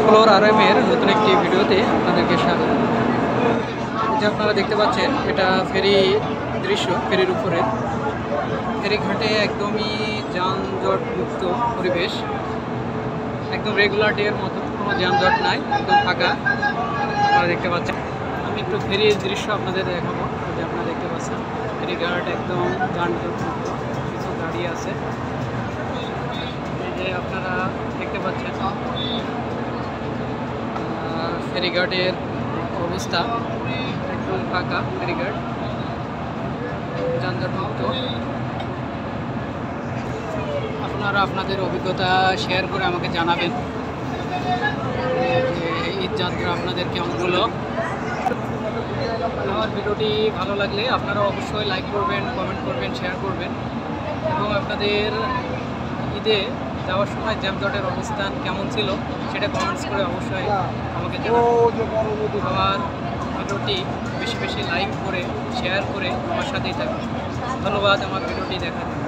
Explore RM এর নতুন একটি ভিডিওতে আপনাদেরকে স্বাগত। যে আপনারা দেখতে পাচ্ছেন এটা ফেরি দৃশ্য, ফেরির উপরে ফেরিঘাটে একদমই যানজট মুক্ত পরিবেশ, একদম রেগুলার ডে এর মতো, কোনো যানজট নাই, একদম ফাঁকা আপনারা দেখতে পাচ্ছেন। আমি একটু ফেরির দৃশ্য আপনাদের দেখাবো। যে আপনারা দেখতে পাচ্ছেন ফেরিঘাট একদম যানজট মুক্ত, কিছু গাড়ি আছে এই যে আপনারা দেখতে পাচ্ছেন। ফেরিঘাটের অবস্থা একদম ফাঁকা, ফেরিঘাট যানজট মুক্ত। আপনারা আপনাদের অভিজ্ঞতা শেয়ার করে আমাকে জানাবেন যে ঈদ যাত্রা আপনাদের কেমন হলো। আমার ভিডিওটি ভালো লাগলে আপনারা অবশ্যই লাইক করবেন, কমেন্ট করবেন, শেয়ার করবেন এবং আপনাদের ঈদে যাওয়ার সময় যানজটের অবস্থান কেমন ছিল সেটা কমেন্টস করে অবশ্যই আমাকে জানাবেন। আমার ভিডিওটি বেশি বেশি লাইক করে শেয়ার করে আমার সাথেই থাকবেন। ধন্যবাদ আমার ভিডিওটি দেখার জন্য।